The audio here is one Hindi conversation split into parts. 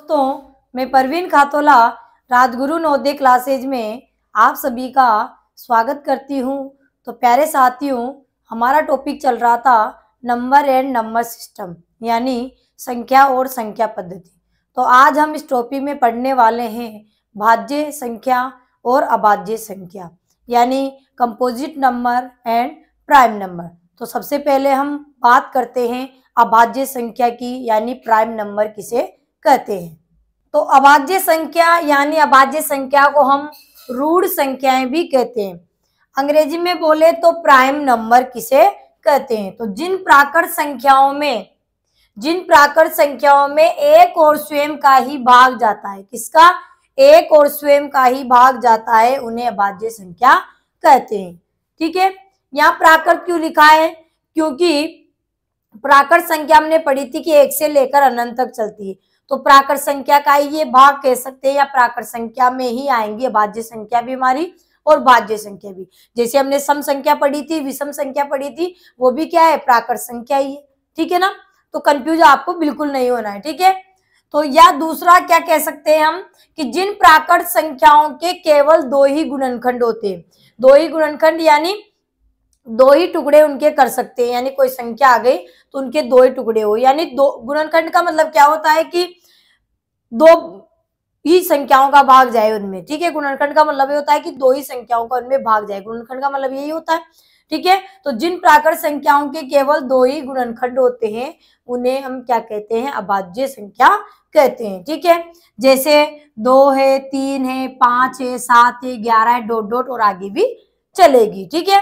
दोस्तों, मैं परवीन खातोला राजगुरु नवोदय क्लासेज में आप सभी का स्वागत करती हूँ। तो प्यारे साथियों, हमारा टॉपिक चल रहा था नंबर एंड नंबर सिस्टम, यानी संख्या और संख्या पद्धति। तो आज हम इस टॉपिक में पढ़ने वाले हैं भाज्य संख्या और अभाज्य संख्या, यानी composite number and prime number. तो सबसे पहले हम बात करते हैं अभाज्य संख्या की, यानी प्राइम नंबर किसे कहते हैं। तो अभाज्य संख्या यानी अभाज्य संख्या को हम रूढ़ संख्याएं भी कहते हैं। अंग्रेजी में बोले तो प्राइम नंबर किसे कहते हैं। तो जिन प्राकृत संख्याओं में एक और स्वयं का ही भाग जाता है, किसका? एक और स्वयं का ही भाग जाता है, उन्हें अभाज्य संख्या कहते हैं। ठीक है, यहाँ प्राकृत क्यों लिखा है? क्योंकि प्राकृत संख्या हमने पढ़ी थी कि एक से लेकर अनंत तक चलती है। तो प्राकृत संख्या का ये भाग कह सकते हैं, या प्राकृत संख्या में ही आएंगी अभाज्य संख्या भी हमारी और भाज्य संख्या भी। जैसे हमने सम संख्या पढ़ी थी, विषम संख्या पढ़ी थी, वो भी क्या है? प्राकृत संख्या ही है। ठीक है ना, तो कंफ्यूज आपको बिल्कुल नहीं होना है। ठीक है, तो या दूसरा क्या कह सकते हैं हम कि जिन प्राकृत संख्याओं के केवल दो ही गुणनखंड होते हैं, दो ही गुणनखंड यानी दो ही टुकड़े उनके कर सकते हैं, यानी कोई संख्या आ गई तो उनके दो ही टुकड़े हो, यानी दो गुणनखंड का मतलब क्या होता है कि दो ही संख्याओं का भाग जाए उनमें। ठीक है, गुणनखंड का मतलब ये होता है कि दो ही संख्याओं का उनमें भाग जाए, गुणनखंड का मतलब यही होता है। ठीक है, तो जिन प्राकृत संख्याओं के केवल दो ही गुणनखंड होते हैं, उन्हें हम क्या कहते हैं? अभाज्य संख्या कहते हैं। ठीक है, जैसे 2 है, 3 है, 5 है, 7 है, 11 है, डॉट डॉट और आगे भी चलेगी। ठीक है,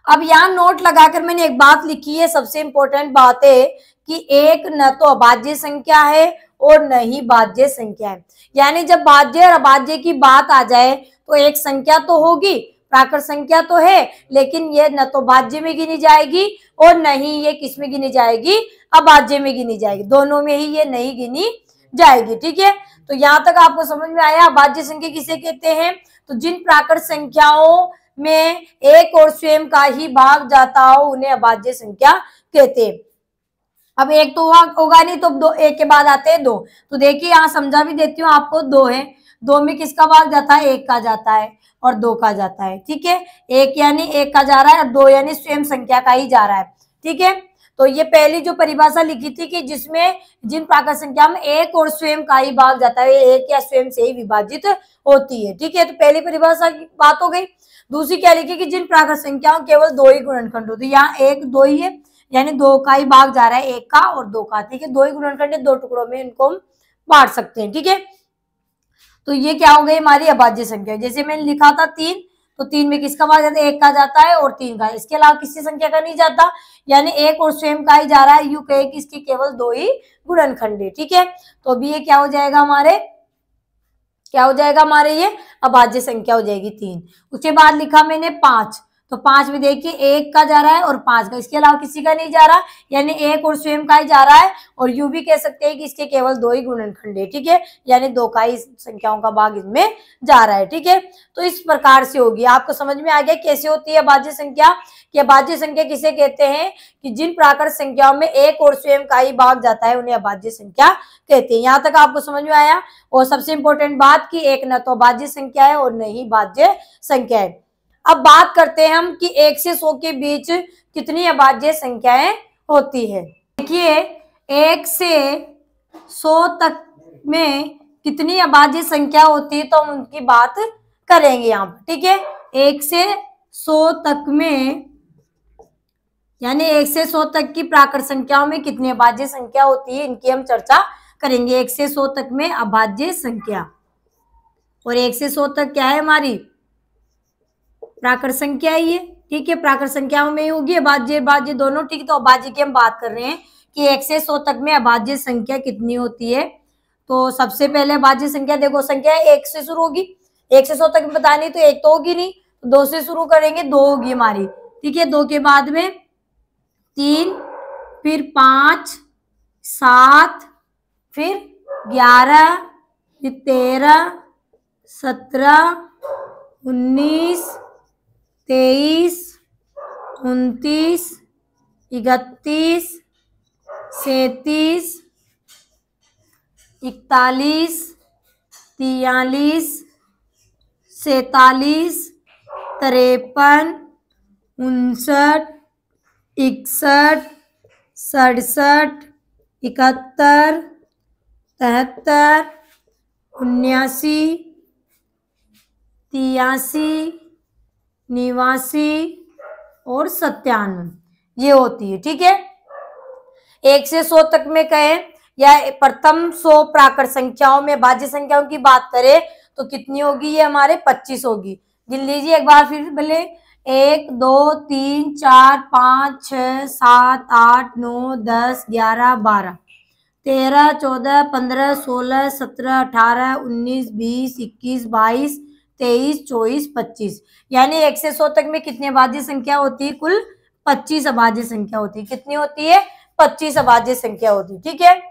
अब यहाँ नोट लगाकर मैंने एक बात लिखी है, सबसे इंपॉर्टेंट बात है कि एक न तो अभाज्य संख्या है और न ही भाज्य संख्या है। यानी जब भाज्य और अभाज्य की बात आ जाए तो एक संख्या तो होगी, प्राकृत संख्या तो है, लेकिन ये न तो भाज्य में गिनी जाएगी और न ही ये किस में गिनी जाएगी? अभाज्य में गिनी जाएगी, दोनों में ही ये नहीं गिनी जाएगी। ठीक है, तो यहाँ तक आपको समझ में आया अभाज्य संख्या किसे कहते हैं? तो जिन प्राकृत संख्याओं में एक और स्वयं का ही भाग जाता हो, उन्हें अभाज्य संख्या कहते हैं। अब एक तो होगा नहीं, तो दो, एक के बाद आते हैं दो। तो देखिए यहाँ समझा भी देती हूँ आपको, दो है, दो में किसका भाग जाता है? एक का जाता है और दो का जाता है। ठीक है, एक यानी एक का जा रहा है और दो यानी स्वयं संख्या का ही जा रहा है। ठीक है, तो ये पहली जो परिभाषा लिखी थी कि जिसमें जिन प्राकृत संख्या में एक और स्वयं का ही भाग जाता है, एक या स्वयं से ही विभाजित होती है। ठीक है, तो पहली परिभाषा की बात हो गई। दूसरी क्या लिखी कि जिन प्राकृत संख्याओं केवल दो ही गुणनखंड होते हैं, यहाँ एक दो ही है, यानी दो का ही भाग जा रहा है, एक का और दो का। ठीक है, दो ही गुणनखंड है, दो टुकड़ों में इनको हम बांट सकते हैं। ठीक है, तो ये क्या हो गई? हमारी अभाज्य संख्या। जैसे मैंने लिखा था 3, तो 3 में किसका भाग जाता है? एक का जाता है और 3 का, इसके अलावा किसी संख्या का नहीं जाता, यानी एक और स्वयं का ही जा रहा है। यू कहे कि इसके केवल दो ही गुणनखंड है। ठीक है, तो अभी ये क्या हो जाएगा हमारे? क्या हो जाएगा हमारे? ये अभाज्य संख्या हो जाएगी 3। उसके बाद लिखा मैंने 5, तो 5 में देखिए एक का जा रहा है और 5 का, इसके अलावा किसी का नहीं जा रहा, यानी एक और स्वयं का ही जा रहा है। और यूं भी कह सकते हैं कि इसके केवल दो ही गुणनखंड है। ठीक है, यानी दो का ही संख्याओं का भाग इसमें जा रहा है। ठीक है, तो इस प्रकार से होगी। आपको समझ में आ गया कैसे होती है अभाज्य संख्या? कि अभाज्य संख्या किसे कहते हैं? कि जिन प्राकृत संख्याओं में एक और स्वयं का ही भाग जाता है, उन्हें अभाज्य संख्या कहते हैं। यहाँ तक आपको समझ में आया? और सबसे इंपॉर्टेंट बात कि एक न तो भाज्य संख्या है और न ही भाज्य संख्या है। अब बात करते हैं हम कि 1 से 100 के बीच कितनी अभाज्य संख्याएं होती है। देखिए 1 से 100 तक में कितनी अभाज्य संख्या होती है, तो हम उनकी बात करेंगे यहाँ पर। ठीक है, 1 से 100 तक में, यानी 1 से 100 तक की प्राकृत संख्याओं में कितनी अभाज्य संख्या होती है, इनकी हम चर्चा करेंगे। 1 से 100 तक में अभाज्य संख्या, और 1 से 100 तक क्या है हमारी? प्राकृत संख्या ही है। ठीक है, प्राकृत संख्याओं में होगी अभाज्य भाज्य दोनों। ठीक है, तो अभाज्य की हम बात कर रहे हैं कि 1 से 100 तक में अभाज्य संख्या कितनी होती है। तो सबसे पहले अभाज्य संख्या देखो, संख्या 1 से शुरू होगी, 1 से 100 तक बतानी, तो 1 तो होगी नहीं, तो 2 से शुरू करेंगे, 2 होगी हमारी। ठीक है, 2 के बाद में 3, फिर 5, 7, फिर 11, फिर 13, 17, 19, 23, 29, 31, 37, 41, 43, 47, 53, 59, 61, 67, 71, 73, 79, 83, 89 और 97 ये होती है। ठीक है, 1 से 100 तक में कहें या प्रथम 100 प्राकृत संख्याओं में भाज्य संख्याओं की बात करें तो कितनी होगी, ये हमारे 25 होगी। गिन लीजिए एक बार फिर भले, 1 2 3 4 5 6 7 8 9 10 11 12 13 14 15 16 17 18 19 20 21 22 23 24 25 यानी 1 से 100 तक में कितनी अभाज्य संख्या होती है, कुल 25 अभाज्य संख्या होती है। कितनी होती है, 25 अभाज्य संख्या होती है। ठीक है,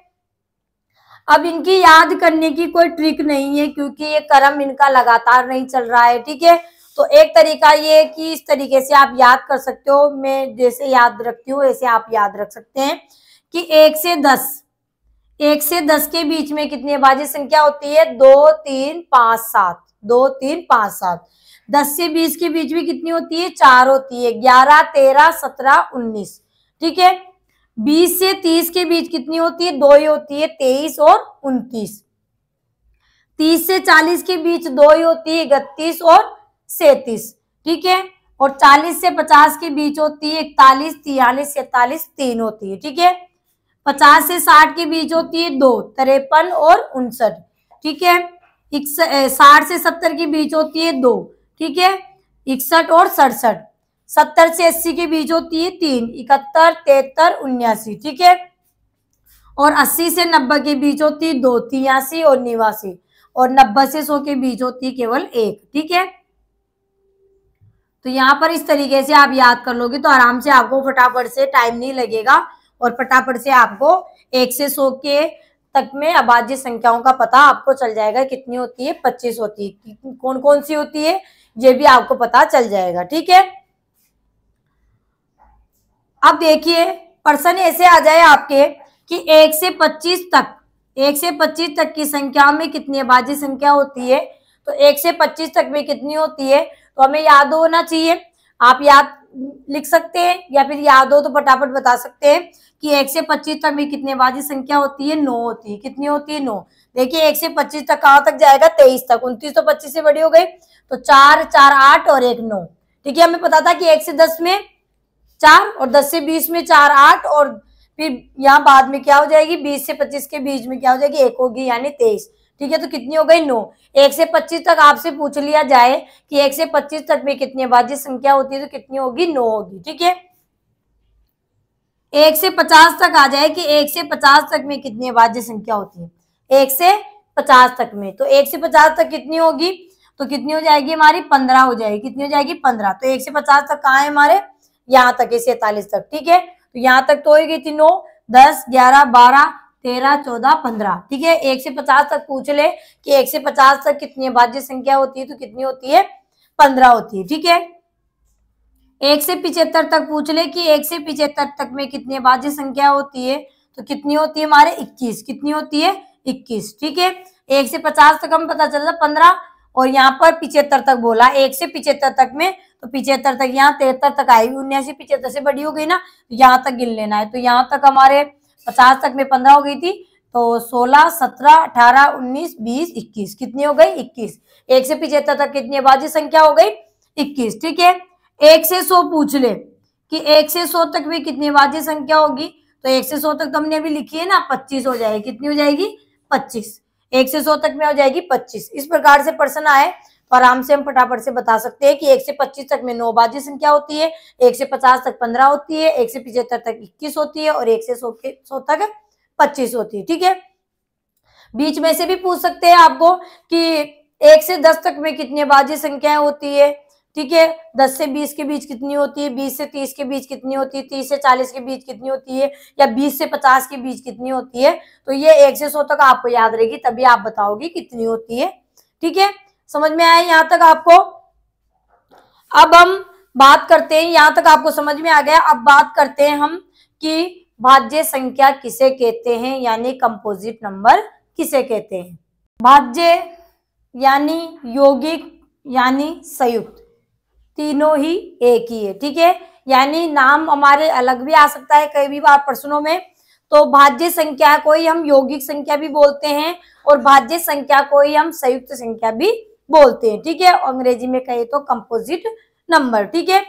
अब इनकी याद करने की कोई ट्रिक नहीं है क्योंकि ये क्रम इनका लगातार नहीं चल रहा है। ठीक है, तो एक तरीका ये है कि इस तरीके से आप याद कर सकते हो, मैं जैसे याद रखती हूँ ऐसे आप याद रख सकते हैं कि 1 से 10 के बीच में कितनी अभाज्य संख्या होती है, 2 3 5 7 2 3 5 7। 10 से 20 के बीच में कितनी होती है, 4 होती है, 11 13 17 19। ठीक है, 20 से 30 के बीच कितनी होती है, 2 ही होती है, 23 और 29। 30 से 40 के बीच 2 ही होती है, 31 और 37। ठीक है, और 40 से 50 के बीच होती है 41 43 47 3 होती है। ठीक है, 50 से 60 के बीच होती है 2 53 और 59। ठीक है, 60 से 70 के बीच होती है 2। ठीक है, 61 और 67। 70 से 80 के बीच होती है 3 71 73 79। ठीक है, और 80 से 90 के बीच होती है 2 83 और 89। और 90 से 100 के बीच होती है केवल 1। ठीक है, तो यहाँ पर इस तरीके से आप याद कर लोगे तो आराम से आपको फटाफट से टाइम नहीं लगेगा और फटाफट से आपको 1 से 100 के तक में अभाज्य संख्याओं का पता आपको चल जाएगा। कितनी होती है, 25 होती है। कौन कौन सी होती है ये भी आपको पता चल जाएगा। ठीक है, अब देखिए प्रश्न ऐसे आ जाए आपके कि 1 से 25 तक की संख्या में कितनी अभाज्य संख्या होती है। तो 1 से 25 तक में कितनी होती है तो हमें याद होना चाहिए। आप याद लिख सकते हैं या फिर याद हो तो फटाफट बता सकते हैं कि 1 से 25 तक में कितनी अभाज्य संख्या होती है, 9 होती है। कितनी होती है, 9। देखिए 1 से 25 तक कहाँ तक जाएगा, 23 तक। 29 तो 25 से बड़ी हो गई, तो 4 4 8 और 1 9। ठीक है, हमें पता था कि 1 से 10 में 4 और 10 से 20 में 4 8 और फिर यहाँ बाद में क्या हो जाएगी, 20 से 25 के बीच में क्या हो जाएगी, 1 होगी यानी 23। ठीक है, तो कितनी हो गई, 9। 1 से 25 तक आपसे पूछ लिया जाए कि 1 से 25 तक में कितनी अभाज्य संख्या होती है तो कितनी होगी, 9 होगी। ठीक है, 1 से 50 तक आ जाए कि 1 से 50 तक में कितनी अभाज्य संख्या होती है, 1 से 50 तक में। तो 1 से 50 तक कितनी होगी, तो कितनी हो जाएगी हमारी, 15 हो जाएगी। कितनी हो जाएगी, 15। तो 1 से 50 तक कहाँ है हमारे, यहाँ तक है, 47 तक। ठीक है, तो यहाँ तक तो हो गई थी 9 10 11 12 13 14 15। ठीक है, 1 से 50 तक पूछ ले कि 1 से 50 तक कितनी अभाज्य संख्या होती है तो कितनी होती है, 15 होती है। ठीक है, 1 से 75 तक पूछ ले कि 1 से 75 तक में कितनी अभाज्य संख्या होती है तो कितनी होती है हमारे, 21। कितनी होती है, 21। ठीक है, 1 से 50 तक हम पता चला 15 और यहाँ पर 75 तक बोला। 1 से 75 तक में तो 75 तक यहाँ 73 तक आएगी, 79 75 से बड़ी हो गई ना, यहाँ तक गिन लेना है। तो यहाँ तक हमारे 50 तक में 15 हो गई थी, तो 16 17 18 19 20 21। कितनी हो गई, 21। 1 से 75 तक कितनी अभाज्य संख्या हो गई, 21। ठीक है, 1 से 100 पूछ ले कि 1 से 100 तक में कितनी अभाज्य संख्या होगी। तो 1 से 100 तक तो हमने अभी लिखी है ना, 25 हो जाएगी। कितनी हो जाएगी, 25। 1 से 100 तक में हो जाएगी 25। इस प्रकार से प्रश्न आए तो आराम से हम फटाफट से बता सकते हैं कि 1 से 25 तक में 9 अभाज्य संख्या होती है, 1 से 50 तक 15 होती है, 1 से 75 तक 21 होती है और 1 से 100 तक 25 होती है। ठीक है, बीच में से भी पूछ सकते हैं आपको कि 1 से 10 तक में कितनी अभाज्य संख्याएं होती है। ठीक है, 10 से 20 के बीच कितनी होती है, 20 से 30 के बीच कितनी होती है, 30 से 40 के बीच कितनी होती है, या 20 से 50 के बीच कितनी होती है। तो ये 1 से 100 तक आपको याद रहेगी, तभी आप बताओगे कितनी होती है। ठीक है, समझ में आया यहाँ तक आपको। अब हम बात करते हैं, यहाँ तक आपको समझ में आ गया। अब बात करते हैं हम कि भाज्य संख्या किसे कहते हैं, यानी कंपोजिट नंबर किसे कहते हैं? भाज्य यानी यौगिक यानी संयुक्त, तीनों ही एक ही है, ठीक है। यानी नाम हमारे अलग भी आ सकता है कई भी बार प्रश्नों में। तो भाज्य संख्या को ही हम यौगिक संख्या भी बोलते हैं और भाज्य संख्या को ही हम संयुक्त संख्या भी बोलते हैं, ठीक है। अंग्रेजी में कहे तो कंपोजिट नंबर, ठीक है।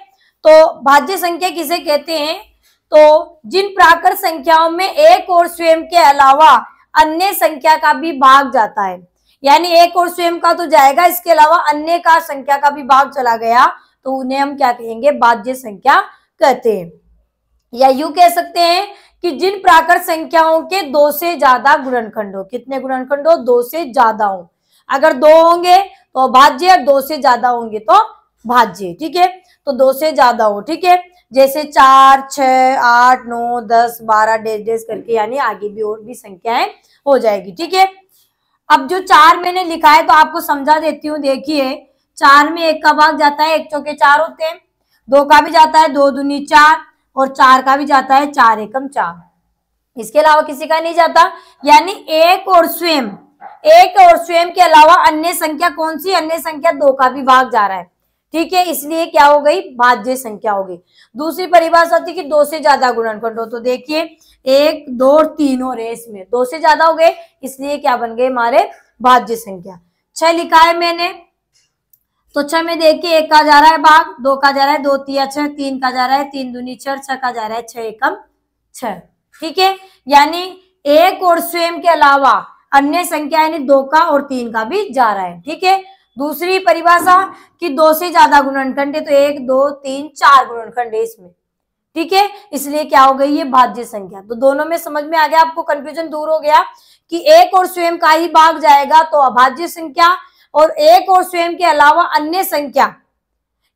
तो भाज्य संख्या किसे कहते हैं? तो जिन प्राकृत संख्याओं में एक और स्वयं के अलावा अन्य संख्या का भी भाग जाता है, यानी एक और स्वयं का तो जाएगा, इसके अलावा अन्य का संख्या का भी भाग चला गया, तो उन्हें हम क्या कहेंगे? भाज्य संख्या कहते हैं। या यूं कह सकते हैं कि जिन प्राकृत संख्याओं के 2 से ज्यादा गुणनखंड हो। कितने गुणनखंड हो? 2 से ज्यादा हो। अगर 2 होंगे तो भाज्य, और 2 से ज्यादा होंगे तो भाज्य, ठीक है। तो 2 से ज्यादा हो, ठीक है। जैसे 4, 6, 8, 9, 10, 12 डेज डेज करके, यानी आगे भी और भी संख्याएं हो जाएगी, ठीक है। अब जो 4 मैंने लिखा है तो आपको समझा देती हूँ। देखिए 4 में 1 का भाग जाता है, 1 चौके 4 होते हैं। 2 का भी जाता है, 2 दूनी 4, और 4 का भी जाता है, 4 एकम 4। इसके अलावा किसी का नहीं जाता। यानी एक और स्वयं के अलावा अन्य संख्या कौन सी? अन्य संख्या 2 का भी भाग जा रहा है, ठीक है। इसलिए क्या हो गई? भाज्य संख्या हो गई। दूसरी परिभाषा थी कि 2 से ज्यादा गुणनखंड हो। तो देखिए 1, 2 और 3 और इसमें 2 से ज्यादा हो गए, इसलिए क्या बन गए हमारे? भाज्य संख्या। 6 लिखा है मैंने, तो 6 में देखिए 1 का जा रहा है भाग, 2 का जा रहा है, 2 तिया 6, 3 का जा रहा है, 3 दूनी 4, 6 का जा रहा है, 6 एकम 6, ठीक है। यानी एक और स्वयं के अलावा अन्य संख्या यानी 2 का और 3 का भी जा रहा है, ठीक है। दूसरी परिभाषा कि 2 से ज्यादा गुणनखंड है, तो 1, 2, 3, 4 गुणनखंड है इसमें, ठीक है। इसलिए क्या हो गई? ये भाज्य संख्या। तो दोनों में समझ में आ गया, आपको कंफ्यूजन दूर हो गया कि एक और स्वयं का ही भाग जाएगा तो अभाज्य संख्या, और एक और स्वयं के अलावा अन्य संख्या,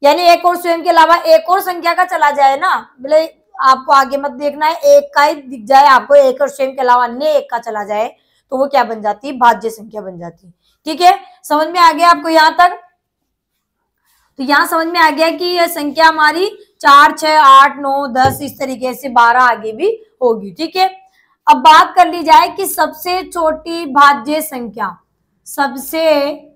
यानी एक और स्वयं के अलावा एक और संख्या का चला जाए ना, बोले आपको आगे मत देखना है, एक का ही दिख जाए आपको, एक और स्वयं के अलावा अन्य एक का चला जाए, तो वो क्या बन जाती है? भाज्य संख्या बन जाती है, ठीक है। समझ में आ गया आपको यहां तक? तो यहां समझ में आ गया कि यह संख्या हमारी 4, 6, 8, 9, 10 इस तरीके से 12 आगे भी होगी, ठीक है। अब बात कर ली जाए कि सबसे छोटी भाज्य संख्या, सबसे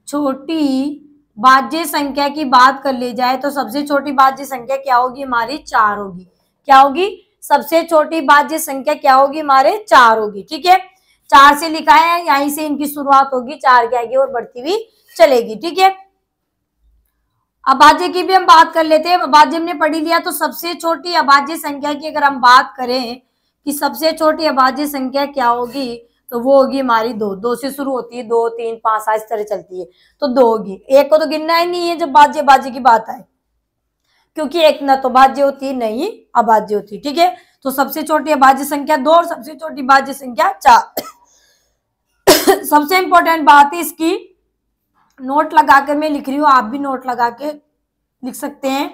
छोटी भाज्य संख्या की बात कर ली जाए तो सबसे छोटी भाज्य संख्या क्या होगी? हमारी 4 होगी। क्या होगी? सबसे छोटी भाज्य संख्या क्या होगी? हमारे 4 होगी, ठीक है। 4 से लिखा है, यहीं से इनकी शुरुआत होगी, 4 के आगे और बढ़ती हुई चलेगी, ठीक है। अभाज्य की भी हम बात कर लेते हैं। अभाज्य हमने पढ़ लिया, तो सबसे छोटी अभाज्य संख्या की अगर हम बात करें कि सबसे छोटी अभाज्य संख्या क्या होगी, तो वो होगी हमारी 2। 2 से शुरू होती है, 2, 3, 5 इस तरह चलती है, तो 2 होगी। एक को तो गिनना ही नहीं है जब भाज्य की बात आए, क्योंकि एक न तो भाज्य होती नहीं अभाज्य होती, ठीक है। तो सबसे छोटी अभाज्य संख्या 2 और सबसे छोटी भाज्य संख्या 4। सबसे इंपॉर्टेंट बात है इसकी, नोट लगाकर मैं लिख रही हूं, आप भी नोट लगा के लिख सकते हैं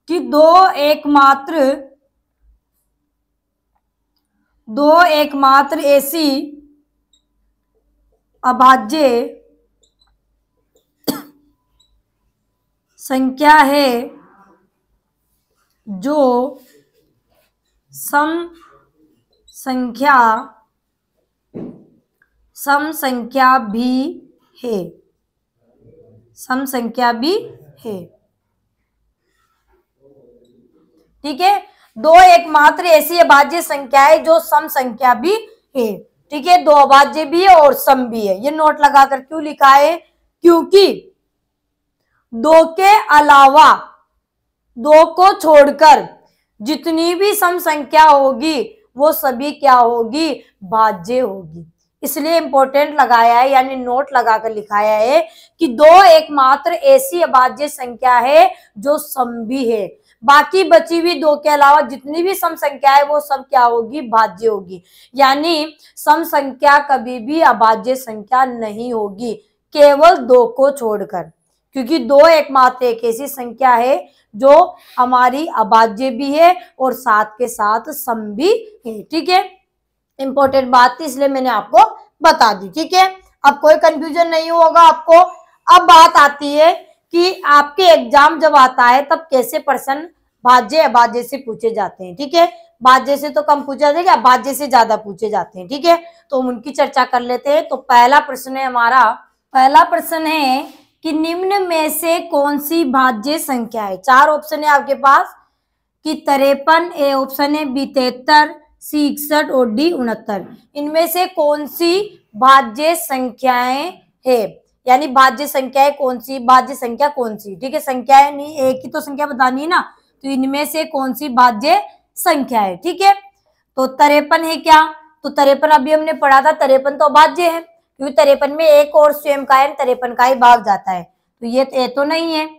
कि दो एकमात्र ऐसी अभाज्य संख्या है जो सम संख्या भी है, सम संख्या भी है, ठीक है। 2 एकमात्र ऐसी अभाज्य संख्या है जो सम संख्या भी है, ठीक है। 2 अभाज्य भी है और सम भी है। ये नोट लगाकर क्यों लिखा है? क्योंकि 2 के अलावा, 2 को छोड़कर जितनी भी सम संख्या होगी वो सभी क्या होगी? भाज्य होगी। इसलिए इंपॉर्टेंट लगाया है, यानी नोट लगाकर लिखाया है कि 2 एकमात्र ऐसी अभाज्य संख्या है जो सम भी है। बाकी बची हुई 2 के अलावा जितनी भी सम संख्या है वो सब क्या होगी? भाज्य होगी। यानी सम संख्या कभी भी अभाज्य संख्या नहीं होगी, केवल 2 को छोड़कर, क्योंकि 2 एकमात्र एक ऐसी संख्या है जो हमारी अभाज्य भी है और साथ के साथ सम भी है, ठीक है। इंपॉर्टेंट बात थी इसलिए मैंने आपको बता दी, ठीक है। अब कोई कंफ्यूजन नहीं होगा आपको। अब बात आती है कि आपके एग्जाम जब आता है तब कैसे प्रश्न भाज्य अभाज्य से पूछे जाते हैं, ठीक है। भाज्य से तो कम पूछा जाएगा, भाज्य से ज्यादा पूछे जाते हैं। ठीक है, तो हम उनकी चर्चा कर लेते हैं। तो पहला प्रश्न है हमारा, पहला प्रश्न है कि निम्न में से कौन सी भाज्य संख्या है। चार ऑप्शन है आपके पास कि 53, ए ऑप्शन है, बी 73, सी 61 और डी 69। इनमें से कौन सी भाज्य संख्याएं है, यानी भाज्य संख्याएं कौन सी, भाज्य संख्या कौन सी। ठीक है, संख्याएं नहीं, एक ही तो संख्या बतानी है ना, तो इनमें से कौन सी भाज्य संख्या है। ठीक है, तो 53 है क्या, तो 53 अभी हमने पढ़ा था, 53 तो अभाज्य है, क्योंकि 53 में एक और स्वयं का है, 53 का ही भाग जाता है, तो ये तो नहीं है।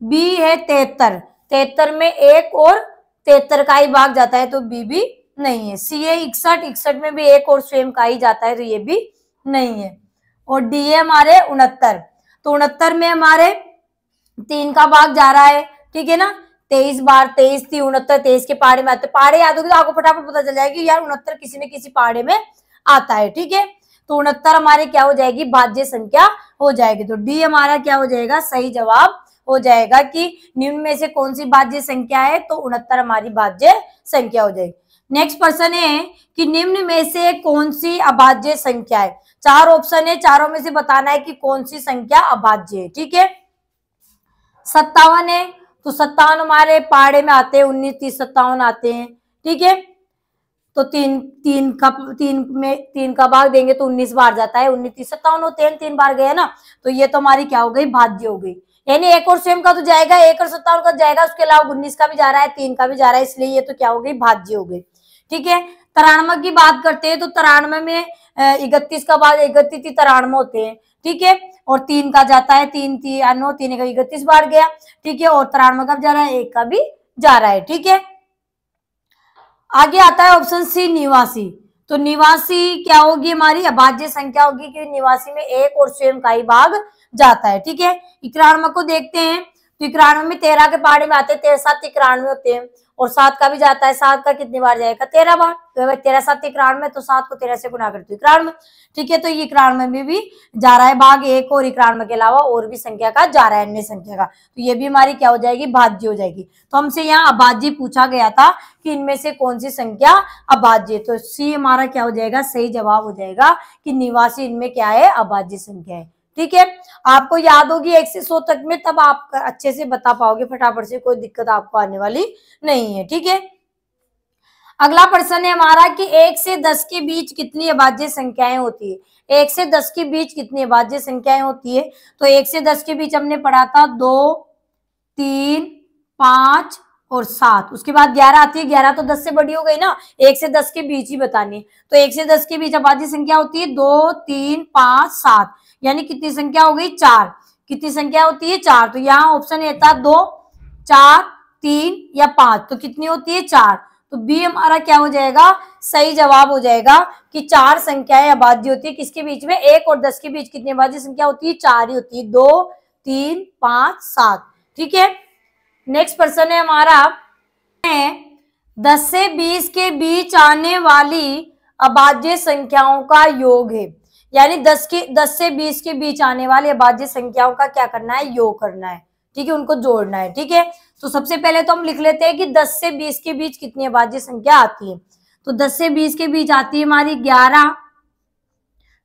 बी है 73, 73 में एक और 73 का ही भाग जाता है, तो बी भी नहीं है। सी है 61, 61 में भी एक और स्वयं का ही जाता है, तो ये भी नहीं है। और डी है हमारे 69, तो 69 में हमारे 3 का भाग जा रहा है। ठीक है ना, 23 बार 23 थी 69, 23 के पहाड़े में आते, पहाड़े याद होगी तो आपको फटाफट पता चल जाएगा कि यार 69 किसी न किसी पहाड़े में आता है। ठीक है, तो 69 हमारे क्या हो जाएगी, भाज्य संख्या हो जाएगी। तो डी हमारा क्या हो जाएगा, सही जवाब हो जाएगा कि निम्न में से कौन सी भाज्य संख्या है, तो 69 हमारी भाज्य संख्या हो जाएगी। नेक्स्ट प्रश्न है कि निम्न में से कौन सी अभाज्य संख्या है। चार ऑप्शन है, चारों में से बताना है कि कौन सी संख्या अभाज्य है। ठीक है, 57 है, तो 57 हमारे पहाड़े में आते हैं, 19, 30, 57 आते हैं। ठीक है, तो तीन का भाग देंगे तो 19 बार जाता है, 19, 30, 57 होते हैं, 3 बार गए ना, तो ये तो हमारी क्या हो गई, भाज्य हो गई। यानी एक और स्वयं का तो जाएगा, एक और 57 का जाएगा, उसके अलावा 19 का भी जा रहा है, 3 का भी जा रहा है, इसलिए ये तो क्या हो गई, भाज्य हो गई। ठीक है, 93 की बात करते हैं, तो 93 में 31 का भाग 31 93 होते हैं। ठीक है, और 3 का जाता है, 3 3 का 31 बार गया। ठीक है, और 93 का भी जा रहा है, 1 का भी जा रहा है। ठीक है, आगे आता है ऑप्शन सी, निवासी। तो निवासी क्या होगी, हमारी अभाज्य संख्या होगी, क्योंकि निवासी में एक और स्वयं का ही भाग जाता है। ठीक है, 91 को देखते हैं, तो 91 में 13 के पहाड़े में आते हैं, 13 7 91 होते हैं, और 7 का भी जाता है, 7 का कितनी बार जाएगा, 13 बार। तो 13 7 91, तो 7 को 13 से गुना करते 91। ठीक है, तो ये 91 में भी जा रहा है भाग, एक और 91 के अलावा और भी संख्या का जा रहा है, अन्य संख्या का, तो ये भी हमारी क्या हो जाएगी, भाज्य हो जाएगी। तो हमसे यहाँ अभाज्य पूछा गया था कि इनमें से कौन सी संख्या अभाज्य, तो सी हमारा क्या हो जाएगा, सही जवाब हो जाएगा कि निवासी इनमें क्या है, अभाज्य संख्या है। ठीक है, आपको याद होगी 1 से 100 तक में, तब आप अच्छे से बता पाओगे फटाफट से, कोई दिक्कत आपको आने वाली नहीं है। ठीक है, अगला प्रश्न है हमारा कि 1 से 10 के बीच कितनी अभाज्य संख्याएं होती है। 1 से 10 के बीच कितनी अभाज्य संख्याएं होती है, तो 1 से 10 के बीच हमने पढ़ा था 2, 3, 5 और 7, उसके बाद 11 आती है, 11 तो 10 से बड़ी हो गई ना, 1 से 10 के बीच ही बतानी है। तो 1 से 10 के बीच अभाज्य संख्या होती है 2, 3, 5, 7, यानी कितनी संख्या हो गई, 4। कितनी संख्या होती है, 4। तो यहाँ ऑप्शन ए था 2, 4, 3 या 5, तो कितनी होती है, 4। तो बी हमारा क्या हो जाएगा, सही जवाब हो जाएगा कि 4 संख्याएं अभाज्य होती है। किसके बीच में, 1 और 10 के बीच कितनी अभाज्य संख्या होती है, 4 ही होती है, 2, 3, 5, 7। ठीक है, नेक्स्ट प्रश्न है हमारा, 10 से 20 के बीच आने वाली अभाज्य संख्याओं का योग है। यानी 10 से 20 के बीच आने वाली अभाज्य संख्याओं का क्या करना है, योग करना है। ठीक है, उनको जोड़ना है। ठीक है, तो सबसे पहले तो हम लिख लेते हैं कि 10 से 20 के बीच कितनी अभाज्य संख्या आती है। तो 10 से 20 के बीच आती है हमारी 11,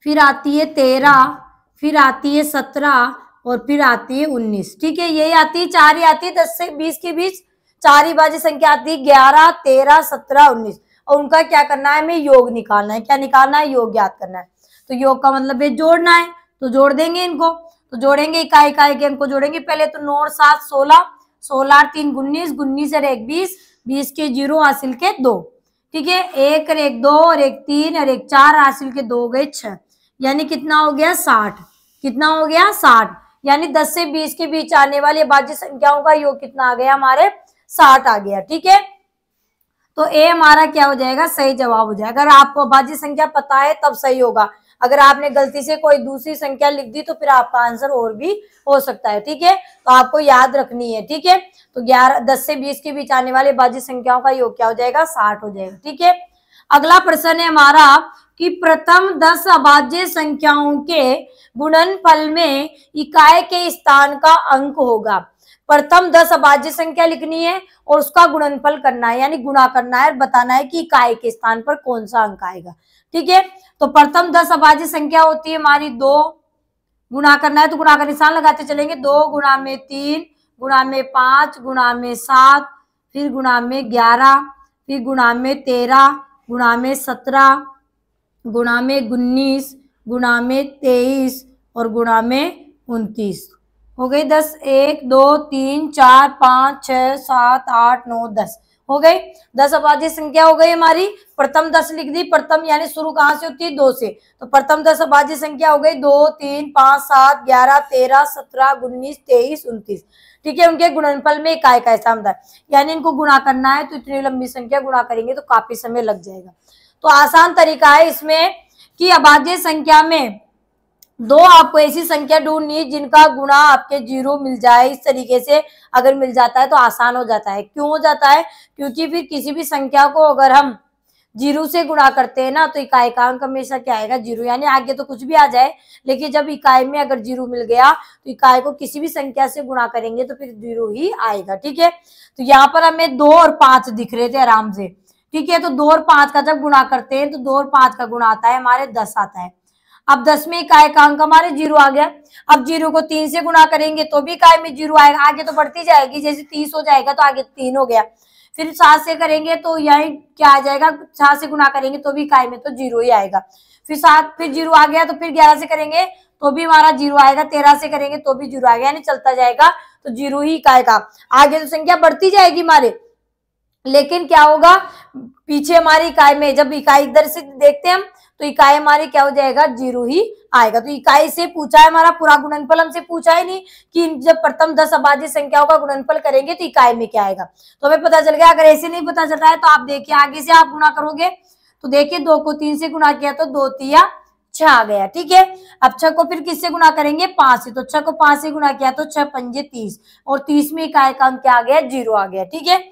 फिर आती है 13, फिर आती है 17 और फिर आती है 19। ठीक है, यही आती है, 4 ही आती है 10 से 20 के बीच, 4 ही अभाज्य संख्या आती है, 11, 13, 17, 19, और उनका क्या करना है, हमें योग निकालना है। क्या निकालना है, योग याद करना है। तो योग का मतलब है जोड़ना है, तो जोड़ देंगे इनको। तो जोड़ेंगे, इकाई इकाई के अंक को जोड़ेंगे। पहले तो 9 और 7 16, 16 और 3 19, 19 और 1 20, 20 के 0 हासिल के 2। ठीक है, 1 और 1 2 और 1 3 और 1 4 हासिल के 2 हो गए 6, यानी कितना हो गया, 60। कितना हो गया, 60। यानी 10 से 20 के बीच आने वाली अभाज्य संख्याओं का योग कितना आ गया, हमारे 60 आ गया। ठीक है, तो ए हमारा क्या हो जाएगा, सही जवाब हो जाएगा। अगर आपको अभाज्य संख्या पता है तब सही होगा, अगर आपने गलती से कोई दूसरी संख्या लिख दी तो फिर आपका आंसर और भी हो सकता है। ठीक है, तो आपको याद रखनी है। ठीक है, तो 10 से 20 के बीच आने वाले अभाज्य संख्याओं का योग क्या हो जाएगा, 60 हो जाएगा। ठीक है, अगला प्रश्न है हमारा कि प्रथम 10 अभाज्य संख्याओं के गुणनफल में इकाई के स्थान का अंक होगा। प्रथम 10 अभाज्य संख्या लिखनी है और उसका गुणनफल करना है, यानी गुणा करना है और बताना है कि इकाई के स्थान पर कौन सा अंक आएगा। ठीक है, तो प्रथम 10 अभाज्य संख्या होती है हमारी 2, गुणा करना है तो गुणा का निशान लगाते चलेंगे, 2 गुणा में 3 गुणा में 5 गुणा में 7 फिर गुणा में 11 फिर गुणा में 13 गुणा में 17 गुणा में 19 गुणा में 23 और गुणा में 29। हो गई 10, 1 2 3 4 5 6 7 8 9 10 हो गई 10 अभाज्य संख्या हो गई हमारी। प्रथम 10 लिख दी, प्रथम यानी शुरू कहां से होती है 2 से, तो प्रथम 10 अभाज्य संख्या हो गई 2 3 5 7 11 13 17 19 23 29। ठीक है, उनके गुणनफल में इकाई का स्थान है, यानी इनको गुणा करना है तो इतनी लंबी संख्या गुणा करेंगे तो काफी समय लग जाएगा। तो आसान तरीका है इसमें कि अभाज्य संख्या में 2 आपको ऐसी संख्या ढूंढनी है जिनका गुणा आपके 0 मिल जाए। इस तरीके से अगर मिल जाता है तो आसान हो जाता है। क्यों हो जाता है? क्योंकि फिर किसी भी संख्या को अगर हम 0 से गुणा करते हैं ना तो इकाई का अंक हमेशा क्या आएगा 0, यानी आगे तो कुछ भी आ जाए लेकिन जब इकाई में अगर 0 मिल गया तो इकाई को किसी भी संख्या से गुणा करेंगे तो फिर 0 ही आएगा। ठीक है, तो यहाँ पर हमें 2 और 5 दिख रहे थे आराम से। ठीक है, तो 2 और 5 का जब गुणा करते हैं तो 2 और 5 का गुणा आता है हमारे 10 आता है। अब 10 में इकाई का अंक हमारे 0 आ गया। अब 0 को 3 से गुणा करेंगे तो भी इकाई में 0 आएगा, आगे तो बढ़ती जाएगी, जैसे 30 हो जाएगा तो आगे 3 हो गया। फिर 7 से करेंगे तो यही क्या आ जाएगा, 7 से गुणा करेंगे तो भी इकाई में तो 0 ही आएगा। फिर 7 फिर 0 आ गया तो फिर 11 से करेंगे तो भी हमारा 0 आएगा, 13 से करेंगे तो भी 0 आएगा, यानी चलता जाएगा तो 0 ही इकाई का। आगे तो संख्या बढ़ती जाएगी हमारे, लेकिन क्या होगा पीछे हमारी इकाई में जब इकाई इधर से देखते हैं हम तो इकाई हमारी क्या हो जाएगा 0 ही आएगा। तो इकाई से पूछा है हमारा पूरा गुणनफल, हमसे पूछा ही नहीं कि जब प्रथम 10 अभाज्य संख्याओं का गुणनफल करेंगे तो इकाई में क्या आएगा, तो हमें पता चल गया। अगर ऐसे नहीं पता चल रहा है तो आप देखिए आगे से आप गुणा करोगे तो देखिए 2 को 3 से गुणा किया तो 2 तिया 6 आ गया। ठीक है, अब 6 को फिर किससे गुणा करेंगे 5 से, तो 6 को 5 से गुणा किया तो 6 पंजे 30 और 30 में इकाई का अंक क्या आ गया 0 आ गया। ठीक है,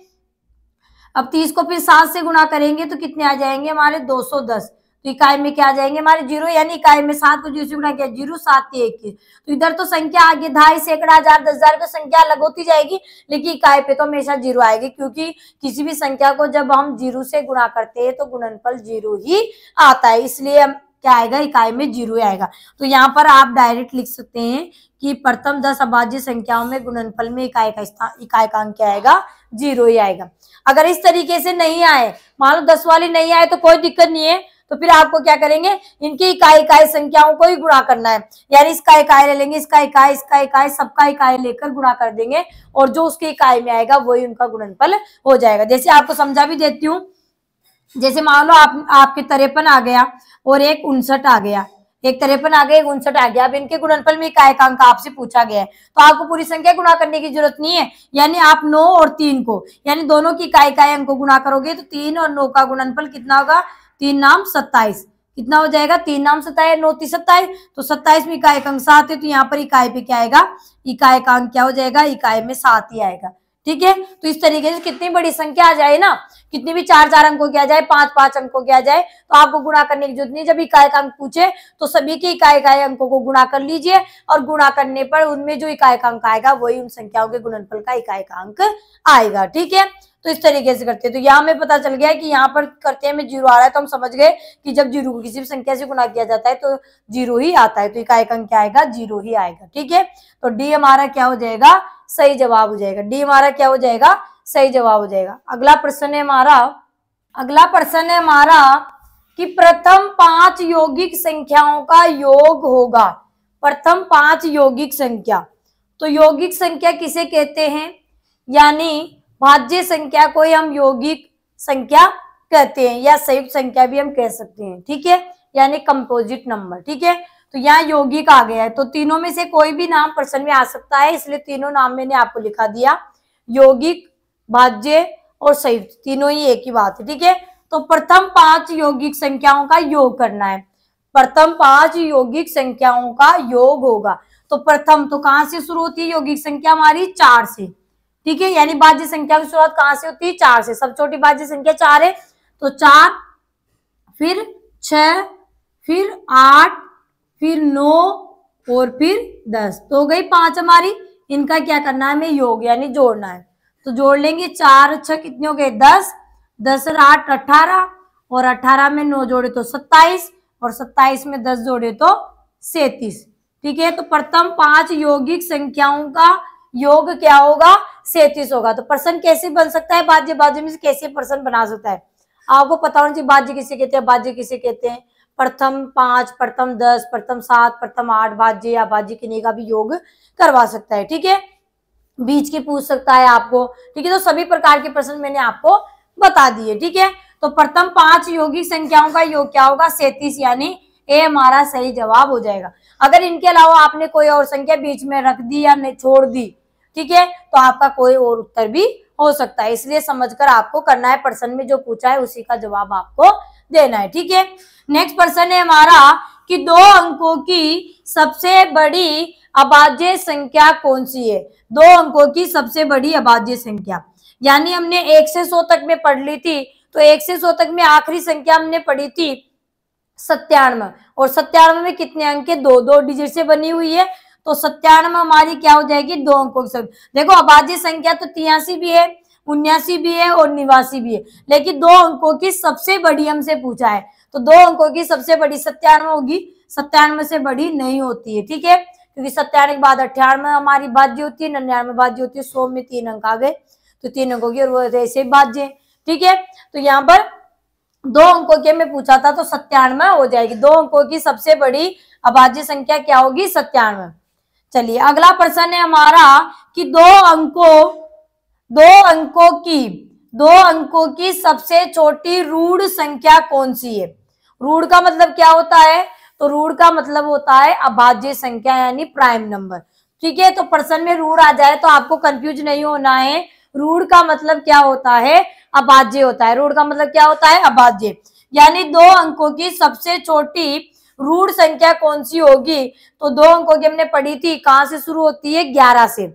अब 30 को फिर 7 से गुणा करेंगे तो कितने आ जाएंगे हमारे 210, तो इकाई में क्या आ जाएंगे हमारे 0, यानी इकाई में 7 को 0 से गुणा किया 0 7 21। तो इधर तो संख्या आगे 2.5 सैकड़ा 1000 10,000 की संख्या अलग होती जाएगी लेकिन इकाई पे तो हमेशा 0 आएगी, क्योंकि किसी भी संख्या को जब हम 0 से गुणा करते हैं तो गुणनफल 0 ही आता है, इसलिए हम क्या आएगा इकाई में 0 आएगा। तो यहाँ पर आप डायरेक्ट लिख सकते हैं कि प्रथम 10 अभाज्य संख्याओं में गुणनफल में इकाई का अंक क्या आएगा 0 ही आएगा। अगर इस तरीके से नहीं आए, मान लो 10 वाली नहीं आए तो कोई दिक्कत नहीं है, तो फिर आपको क्या करेंगे इनकी इकाई संख्याओं को ही गुणा करना है, यानी इसका इकाई ले लेंगे, इसका इकाई सबका इकाई लेकर गुणा कर देंगे और जो उसकी इकाई में आएगा वही उनका गुणनफल हो जाएगा। जैसे आपको समझा भी देती हूँ, जैसे मान लो आपके 53 आ गया और एक 59 आ गया, एक 53 आ गया एक 59 आ गया। अब इनके गुणनफल में इकाई का अंक आपसे पूछा गया है तो आपको पूरी संख्या गुणा करने की जरूरत नहीं है, यानी आप 9 और 3 को यानी दोनों की इकाई अंक को गुणा करोगे तो 3 और 9 का गुणनफल कितना होगा 3 नाम 27, कितना हो जाएगा 3 नाम 27 9 3 27, तो 27 में इकाई का अंक 7 है तो यहाँ पर इकाई पे क्या आएगा इकाई का अंक क्या हो जाएगा इकाई में 7 ही आएगा। ठीक है, तो इस तरीके से कितनी बड़ी संख्या आ जाए ना, कितनी भी 4 अंकों की आ जाए 5 अंकों की आ जाए तो आपको गुणा करने की जरूरत नहीं। जब इकाई का अंक पूछे तो सभी के इकाई अंकों को गुणा कर लीजिए और गुणा करने पर उनमें जो इकाई का अंक आएगा वही उन संख्याओं के गुणनफल का इकाई का अंक आएगा। ठीक है, तो इस तरीके से करते हैं। तो यहाँ हमें पता चल गया कि यहाँ पर करते हैं में 0 आ रहा है तो हम समझ गए कि जब 0 को किसी भी संख्या से गुणा किया जाता है तो 0 ही आता है, तो इकाई का अंक क्या आएगा 0 ही आएगा। ठीक है, तो डी हमारा क्या हो जाएगा सही जवाब हो जाएगा, डी हमारा क्या हो जाएगा सही जवाब हो जाएगा। अगला प्रश्न है हमारा कि प्रथम 5 यौगिक संख्याओं का योग होगा। प्रथम 5 यौगिक संख्या, तो यौगिक संख्या किसे कहते हैं, यानी भाज्य संख्या को हम यौगिक संख्या कहते हैं या संयुक्त संख्या भी हम कह सकते हैं। ठीक है, यानी कंपोजिट नंबर। ठीक है, तो यहाँ यौगिक आ गया है तो तीनों में से कोई भी नाम प्रश्न में आ सकता है, इसलिए तीनों नाम मैंने आपको लिखा दिया, यौगिक भाज्य और संयुक्त तीनों ही एक ही बात है। ठीक है, तो प्रथम 5 यौगिक संख्याओं का योग करना है, प्रथम 5 यौगिक संख्याओं का योग होगा। तो प्रथम तो कहां से शुरू होती है यौगिक संख्या हमारी 4 से। ठीक है, यानी भाज्य संख्या की शुरुआत कहां से होती है 4 से, सबसे छोटी भाज्य संख्या 4 है तो 4 फिर 6 फिर 8 फिर 9 और फिर 10, तो हो गई 5 हमारी, इनका क्या करना है, हमें योग यानी जोड़ना है। तो जोड़ लेंगे, 4 6 कितने हो गए 10, 10 और 8 18, और 18 में 9 जोड़े तो 27, और 27 में 10 जोड़े तो 37। ठीक है, तो प्रथम 5 यौगिक संख्याओं का योग क्या होगा, 37 होगा। तो पर्सन कैसे बन सकता है, भाज्य, भाज्य में से कैसे पर्सन बना सकता है, आपको पता होना चाहिए। भाज्य किसे कहते हैं, भाज्य किसे कहते हैं, प्रथम 5, प्रथम 10, प्रथम 7, प्रथम 8 भाज्य या भाज्य किन्हीं का भी योग करवा सकता है। ठीक है, बीच के पूछ सकता है आपको। ठीक है, तो सभी प्रकार के प्रश्न मैंने आपको बता दिए। ठीक है, तो प्रथम 5 यौगिक संख्याओं का योग क्या होगा, 37, यानी ए हमारा सही जवाब हो जाएगा। अगर इनके अलावा आपने कोई और संख्या बीच में रख दी या नहीं छोड़ दी, ठीक है, तो आपका कोई और उत्तर भी हो सकता है। इसलिए समझकर आपको करना है, प्रश्न में जो पूछा है उसी का जवाब आपको देना है। ठीक है, नेक्स्ट प्रश्न है हमारा कि 2 अंकों की सबसे बड़ी अभाज्य संख्या कौन सी है। 2 अंकों की सबसे बड़ी अभाज्य संख्या, यानी हमने 1 से 100 तक में पढ़ ली थी, तो 1 से 100 तक में आखिरी संख्या हमने पढ़ी थी 97, और 97 में कितने अंक है, 2 डिजिट से बनी हुई है। तो 97 हमारी क्या हो जाएगी, 2 अंकों की सब। देखो अभाज्य संख्या तो 83 भी है, 79 भी है और 89 भी है, लेकिन 2 अंकों की सबसे बड़ी हमसे पूछा है, तो 2 अंकों की सबसे बड़ी 97 होगी, 97 से बड़ी नहीं होती है। ठीक है, क्योंकि 97 के बाद 98 हमारी भाज्य होती है, 99 भाज्य होती है, 100 में 3 अंक आ गए, तो 3 अंकों की और वो ऐसे भाज्य। ठीक है, तो यहाँ पर 2 अंकों के में पूछा था, तो 97 हो जाएगी। 2 अंकों की सबसे बड़ी अभाज्य संख्या क्या होगी, 97। चलिए अगला प्रश्न है हमारा कि 2 अंकों की सबसे छोटी रूढ़ संख्या कौन सी है। रूढ़ का मतलब क्या होता है, तो रूढ़ का मतलब होता है अभाज्य संख्या यानी प्राइम नंबर। ठीक है, तो प्रश्न में रूढ़ आ जाए तो आपको कंफ्यूज नहीं होना है। रूढ़ का मतलब क्या होता है, अभाज्य होता है। रूढ़ का मतलब क्या होता है, अभाज्य, यानी 2 अंकों की सबसे छोटी रूढ़ संख्या कौन सी होगी। तो 2 अंकों की हमने पढ़ी थी, कहां से शुरू होती है, 11 से।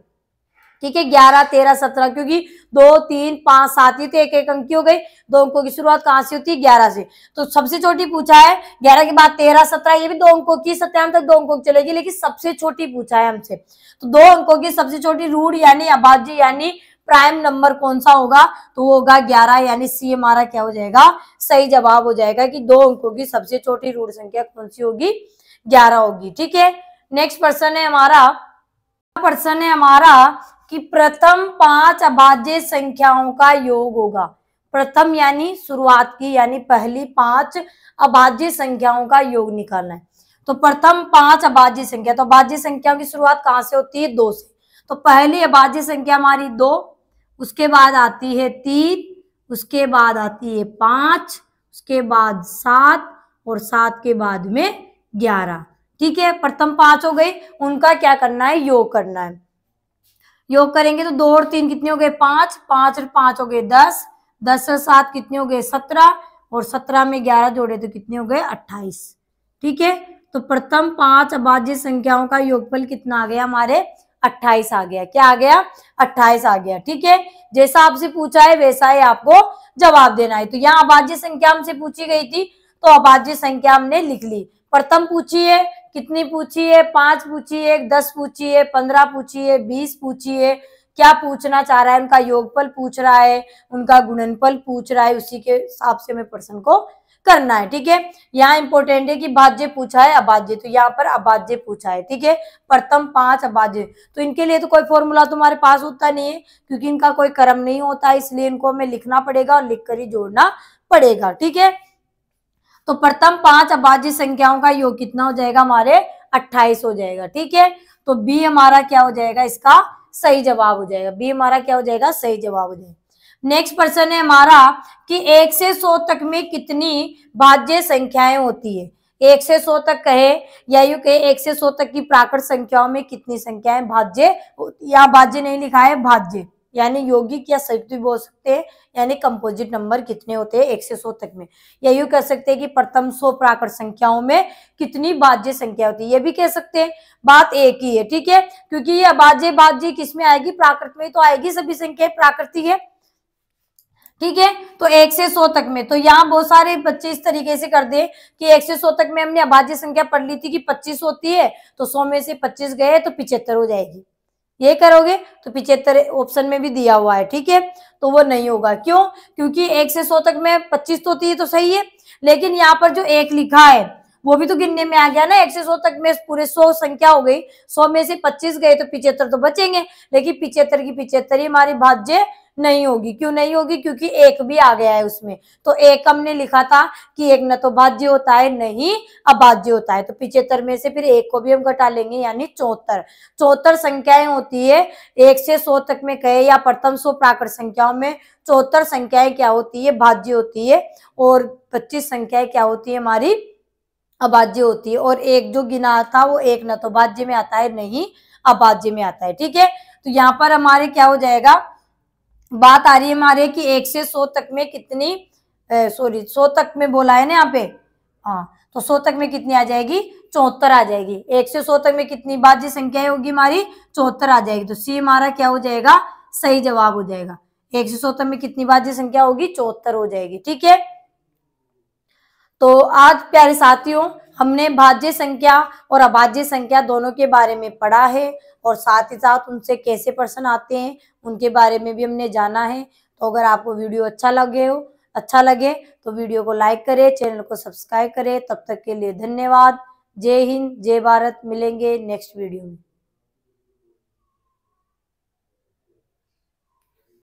ठीक है, 11 13 17, क्योंकि 2 3 5 7 ही तो एक एक अंक की हो गई। 2 अंकों की शुरुआत कहां से होती है, 11 से। तो सबसे छोटी पूछा है, 11 के बाद 13 17, ये भी 2 अंकों की, 97 तक 2 अंकों की चलेगी, लेकिन सबसे छोटी पूछा है हमसे। तो 2 अंकों की सबसे छोटी रूढ़ यानी अभाज्य यानी प्राइम नंबर कौन सा होगा, तो वो होगा 11, यानी सी हमारा क्या हो जाएगा, सही जवाब हो जाएगा कि 2 अंकों की सबसे छोटी रूढ़ संख्या कौन सी होगी, 11 होगी। ठीक है, नेक्स्ट प्रश्न है हमारा कि प्रथम 5 अभाज्य संख्याओं का योग होगा। प्रथम यानी शुरुआत की, यानी पहली 5 अभाज्य संख्याओं का योग निकालना है। तो प्रथम 5 अभाज्य संख्या, तो अभाज्य संख्याओं की शुरुआत कहां से होती है, 2 से। तो पहली अभाज्य संख्या हमारी 2, उसके बाद आती है 3, उसके बाद आती है 5, उसके बाद 7, और 7 के बाद में 11। ठीक है, प्रथम 5 हो गई, उनका क्या करना है, योग करना है। योग करेंगे तो 2 और 3 कितने हो गए, 5, 5 और 5 हो गए 10, 10 और 7 कितने हो गए 17, और 17 में 11 जोड़े तो कितने हो गए 28। ठीक है, तो प्रथम 5 अभाज्य संख्याओं का योगफल कितना आ गया हमारे, 28 आ गया। क्या आ गया, 28 आ गया। ठीक है, जैसा आपसे पूछा है वैसा ही आपको जवाब देना है। तो यहाँ अभाज्य संख्या हमसे पूछी गई थी, तो अभाज्य संख्या हमने लिख ली। प्रथम पूछी है, कितनी पूछी है, 5 पूछी है, 10 पूछी है, 15 पूछी है, 20 पूछी है, क्या पूछना चाह रहा है, उनका योगफल पूछ रहा है, उनका गुणनफल पूछ रहा है, उसी के हिसाब से हमें प्रश्न को करना है। ठीक है, यहाँ इंपॉर्टेंट है कि भाज्य पूछा है, अभाज्य, तो यहाँ पर अभाज्य पूछा है। ठीक है, प्रथम 5 अभाज्य, तो इनके लिए तो कोई फॉर्मूला तुम्हारे पास होता नहीं है, क्योंकि इनका कोई क्रम नहीं होता, इसलिए इनको हमें लिखना पड़ेगा और लिख कर ही जोड़ना पड़ेगा। ठीक है, तो प्रथम 5 अभाज्य संख्याओं का योग कितना हो जाएगा हमारे, 28 हो जाएगा। ठीक है, तो बी हमारा क्या हो जाएगा, इसका सही जवाब हो जाएगा। बी हमारा क्या हो जाएगा, सही जवाब हो जाएगा। नेक्स्ट प्रश्न है हमारा कि 1 से 100 तक में कितनी भाज्य संख्याएं होती है। 1 से 100 तक कहे या यूं कहे 1 से 100 तक की प्राकृत संख्याओं में कितनी संख्याएं भाज्य, या भाज्य नहीं लिखा है, भाज्य यानी यौगिक या संयुक्त भी बोल सकते हैं, यानी कंपोजिट नंबर कितने होते हैं 1 से 100 तक में। या यूं कह सकते हैं कि प्रथम 100 प्राकृत संख्याओं में कितनी भाज्य संख्या होती है, ये भी कह सकते हैं। बात एक ही है। ठीक है, क्योंकि ये अभाज्य भाज्य किसमें आएगी, प्राकृत में तो आएगी, सभी संख्या प्राकृतिक है। ठीक है, तो 1 से 100 तक में, तो यहाँ बहुत सारे बच्चे इस तरीके से कर दे कि 1 से 100 तक में हमने अभाज्य संख्या पढ़ ली थी कि 25 होती है, तो 100 में से 25 गए तो 75 हो जाएगी। ये करोगे तो 75 ऑप्शन में भी दिया हुआ है, ठीक है, तो वो नहीं होगा। क्यों? क्योंकि 1 से 100 तक में 25 तो थी, तो सही है, लेकिन यहाँ पर जो 1 लिखा है वो भी तो गिनने में आ गया ना। 1 से 100 तक में पूरे 100 संख्या हो गई, 100 में से 25 गए तो 75 तो बचेंगे, लेकिन 75 की 75 ही हमारी भाज्य नहीं होगी। क्यों नहीं होगी? क्योंकि 1 भी आ गया है उसमें। तो 1 हमने लिखा था कि 1 न तो भाज्य होता है, नहीं अभाज्य होता है। तो 75 में से फिर 1 को भी हम घटा लेंगे, यानी 74। 74 संख्याएं होती है 1 से 100 तक में कहे या प्रथम 100 प्राकृत संख्याओं में 74 संख्याएं क्या होती है? भाज्य होती है, और 25 संख्याएं क्या होती है? हमारी अभाज्य होती है। और 1 जो गिना था वो 1 न तो भाज्य में आता है, नहीं अभाज्य में आता है, ठीक है। तो यहाँ पर हमारे क्या हो जाएगा, बात आ रही है हमारे कि 1 से 100 तक में कितनी, 100 तक में बोला है ना यहाँ पे, हाँ, तो 100 तक में कितनी आ जाएगी? 74 आ जाएगी। 1 से 100 तक में कितनी भाज्य संख्याएं होगी हमारी? 74 आ जाएगी। तो सी हमारा क्या हो जाएगा? सही जवाब हो जाएगा। 1 से 100 तक में कितनी भाज्य संख्या होगी? 74 हो जाएगी, ठीक है। तो आज प्यारे साथियों हमने भाज्य संख्या और अभाज्य संख्या दोनों के बारे में पढ़ा है, और साथ ही साथ उनसे कैसे प्रश्न आते हैं उनके बारे में भी हमने जाना है। तो अगर आपको वीडियो अच्छा लगे तो वीडियो को लाइक करें, चैनल को सब्सक्राइब करें। तब तक के लिए धन्यवाद। जय हिंद, जय भारत। मिलेंगे नेक्स्ट वीडियो में।